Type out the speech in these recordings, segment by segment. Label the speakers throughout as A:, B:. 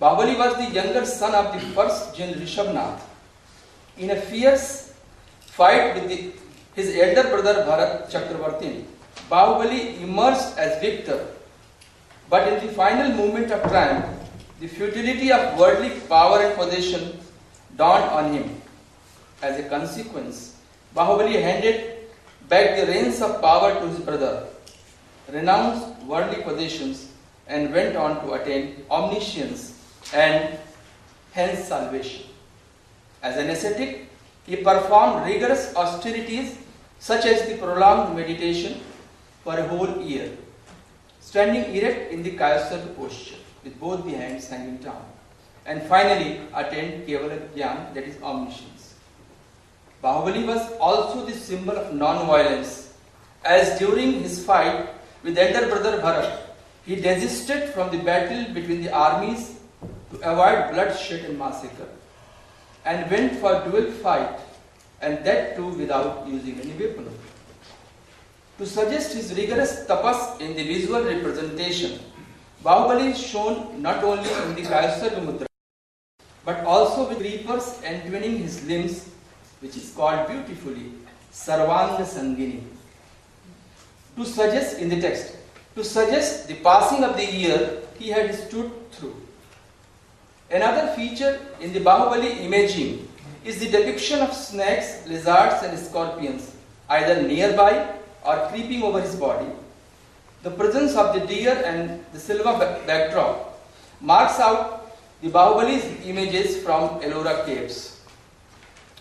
A: Bahubali was the younger son of the first Jin Rishabhnath. In a fierce fight with his elder brother Bharat Chakravartin, Bahubali emerged as victor. But in the final moment of triumph, the futility of worldly power and possession dawned on him. As a consequence, Bahubali handed back the reins of power to his brother, renounced worldly possessions, and went on to attain omniscience and hence salvation. As an ascetic, he performed rigorous austerities such as the prolonged meditation for a whole year, standing erect in the Kayasarga posture with both the hands hanging down, and finally attained Kevala Jnana, that is omniscience. Bahubali was also the symbol of non-violence, as during his fight with elder brother Bharat, he desisted from the battle between the armies to avoid bloodshed and massacre, and went for dual fight, and that too without using any weapon. To suggest his rigorous tapas in the visual representation, Bahubali is shown not only in the Kayasarga Mudra, but also with creepers entwining his limbs, which is called beautifully Sarvanga Sangini. To suggest in the text, to suggest the passing of the year he had stood through. Another feature in the Bahubali imaging is the depiction of snakes, lizards and scorpions, either nearby or creeping over his body. The presence of the deer and the silver backdrop marks out the Bahubali's images from Ellora caves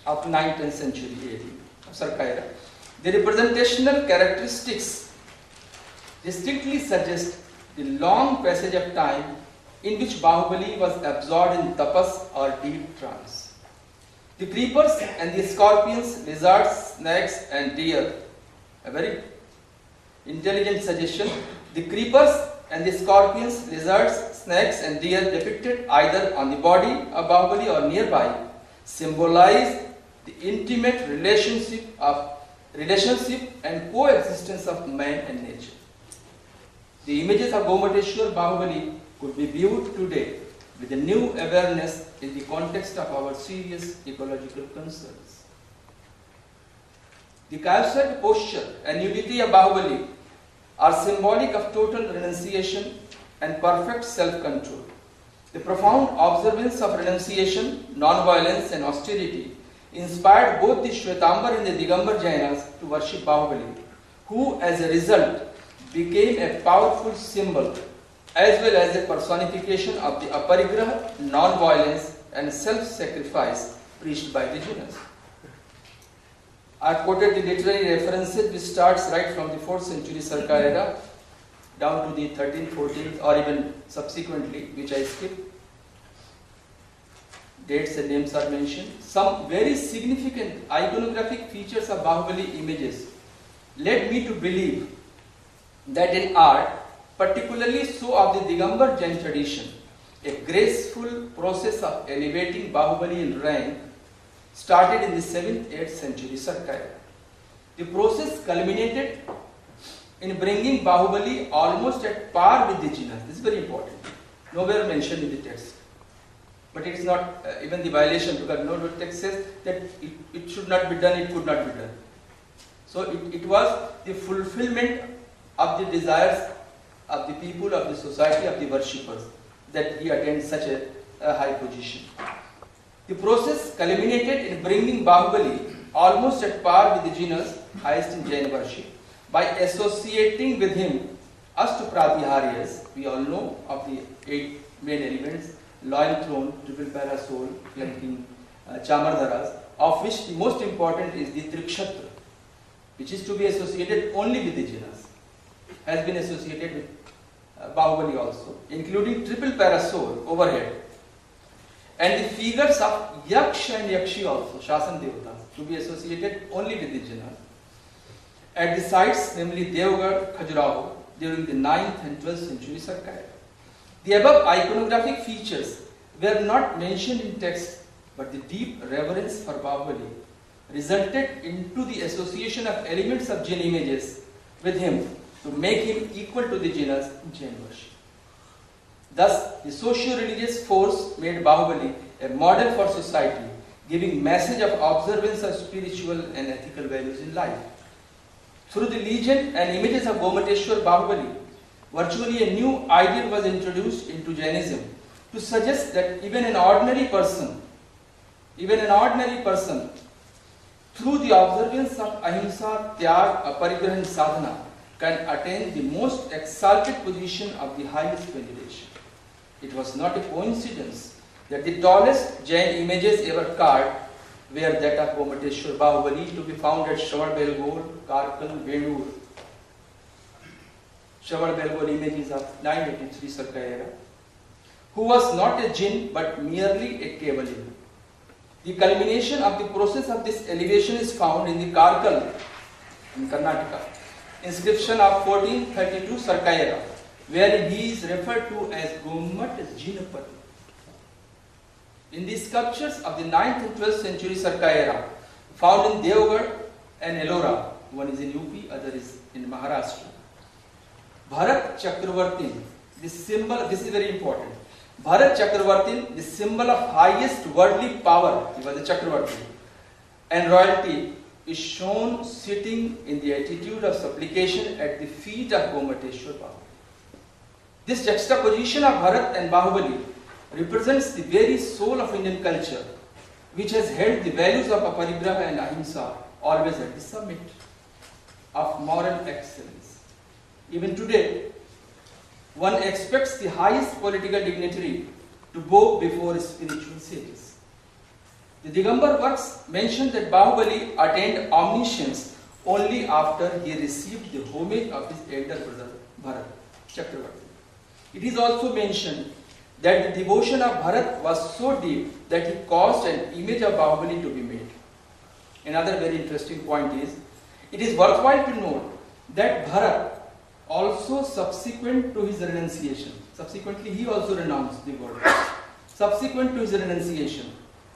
A: of 9th-10th century AD of Sarkaira. The representational characteristics distinctly suggest the long passage of time in which Bahubali was absorbed in tapas or deep trance. The creepers and the scorpions, lizards, snakes and deer, a very intelligent suggestion. The creepers and the scorpions, lizards, snakes and deer depicted either on the body of Bahubali or nearby symbolize the intimate relationship and coexistence of man and nature. The images of Gomateshwar Bahubali could be viewed today with a new awareness in the context of our serious ecological concerns. The Kayasarga posture and nudity of Bahubali are symbolic of total renunciation and perfect self-control. The profound observance of renunciation, non-violence and austerity inspired both the Shwetambar and the Digambar Jainas to worship Bahubali, who as a result became a powerful symbol as well as a personification of the aparigraha, non-violence and self-sacrifice preached by the Jainas. I quoted the literary references which starts right from the 4th century Sarkar era down to the 13th, 14th or even subsequently, which I skipped. Dates and names are mentioned. Some very significant iconographic features of Bahubali images led me to believe that in art, particularly so of the Digambar Jain tradition, a graceful process of elevating Bahubali in rank started in the 7th, 8th century Sarkar. The process culminated in bringing Bahubali almost at par with the Jinas. This is very important. Nowhere mentioned in the text. But it is not even the violation, because no text says that it should not be done, it could not be done. So it was the fulfillment of the desires of the people, of the society, of the worshippers, that he attained such a high position. The process culminated in bringing Bahubali almost at par with the Jinas, highest in Jain worship, by associating with him Ashtapratiharias. We all know of the 8 main elements: loin throne, triple parasol, flanking chamardharas, of which the most important is the Trikshatra, which is to be associated only with the Jinas, has been associated with Bahubali also, including triple parasol overhead, and the figures of Yaksha and Yakshi also, Shasan Devatas, to be associated only with the Jinas, at the sites, namely Devgarh, Khajuraho, during the 9th and 12th century Sarkar. The above iconographic features were not mentioned in text, but the deep reverence for Bahubali resulted into the association of elements of Jain images with him to make him equal to the Jinas in Jain worship. Thus, the socio-religious force made Bahubali a model for society, giving message of observance of spiritual and ethical values in life. Through the legend and images of Gomateshwar Bahubali, virtually a new ideal was introduced into Jainism to suggest that even an ordinary person, through the observance of ahimsa, tyag, aparigraha and sadhana, can attain the most exalted position of the highest veneration. It was not a coincidence that the tallest Jain images ever carved were that of Gomateshwar Bahubali, to be found at Shravan-Belgore, Karkal, Venur. Shravan-Belgore images of 983 Circa era, who was not a jinn but merely a cavalier. The culmination of the process of this elevation is found in the Karkal in Karnataka inscription of 1432 Circa era, wherein he is referred to as Gomat Jinapati. In the sculptures of the 9th and 12th century Circa era, found in Devgarh and Ellora, one is in UP, other is in Maharashtra, Bharat Chakravartin, this symbol, this is very important. Bharat Chakravartin, the symbol of highest worldly power, he was a Chakravartin, and royalty, is shown sitting in the attitude of supplication at the feet of Gomateshwar Bahubali. This juxtaposition of Bharat and Bahubali represents the very soul of Indian culture, which has held the values of aparigraha and ahimsa always at the summit of moral excellence. Even today, one expects the highest political dignitary to bow before spiritual sages. The Digambar works mention that Bahubali attained omniscience only after he received the homage of his elder brother Bharat Chakravarti. It is also mentioned that the devotion of Bharat was so deep that he caused an image of Bahubali to be made. Another very interesting point is, it is worthwhile to note that Bharat also subsequently he also renounced the world. Subsequent to his renunciation,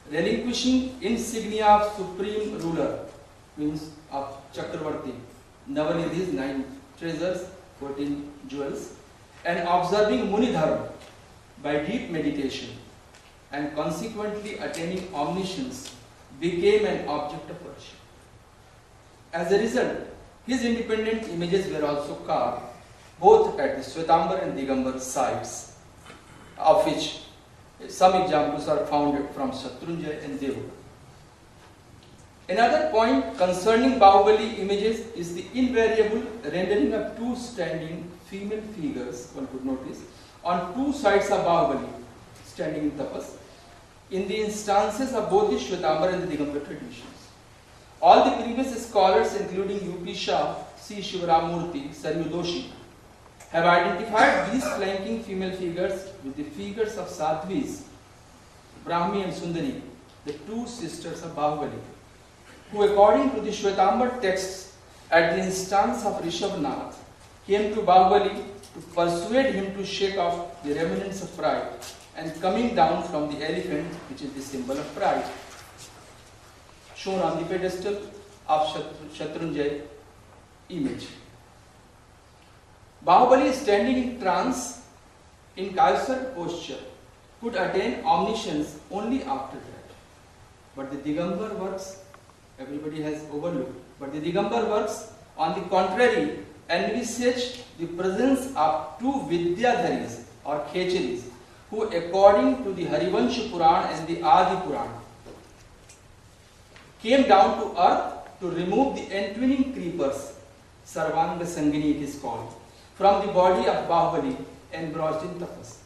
A: relinquishing insignia of supreme ruler, means of Chakravarti, Navanidhis 9 treasures, 14 jewels, and observing Muni Dharma by deep meditation, and consequently attaining omniscience, became an object of worship. As a result, his independent images were also carved both at the Shwetambar and Digambar sites, of which some examples are found from Shatrunjay and Devgarh. Another point concerning Bahubali images is the invariable rendering of two standing female figures, one could notice, on two sides of Bahubali, standing in tapas, in the instances of both the Shwetambar and the Digambar traditions. All the previous scholars, including U.P. Shah, C. Shivaramurthy, Saryu Doshi, have identified these flanking female figures with the figures of Sadhvis, Brahmi and Sundari, the two sisters of Bahubali, who according to the Shwetambar texts at the instance of Rishabhnath came to Bahubali to persuade him to shake off the remnants of pride and coming down from the elephant, which is the symbol of pride, shown on the pedestal of Shatrunjay image. Bahubali, standing in trance in Kaysar posture, could attain omniscience only after that. But the Digambar works, everybody has overlooked, but the Digambar works, on the contrary, envisage the presence of two Vidyadharis or Khecharis, who according to the Harivansh Puran and the Adi Puran came down to earth to remove the entwining creepers, Sarvanga Sangini it is called, from the body of Bahubali engrossed in tapas.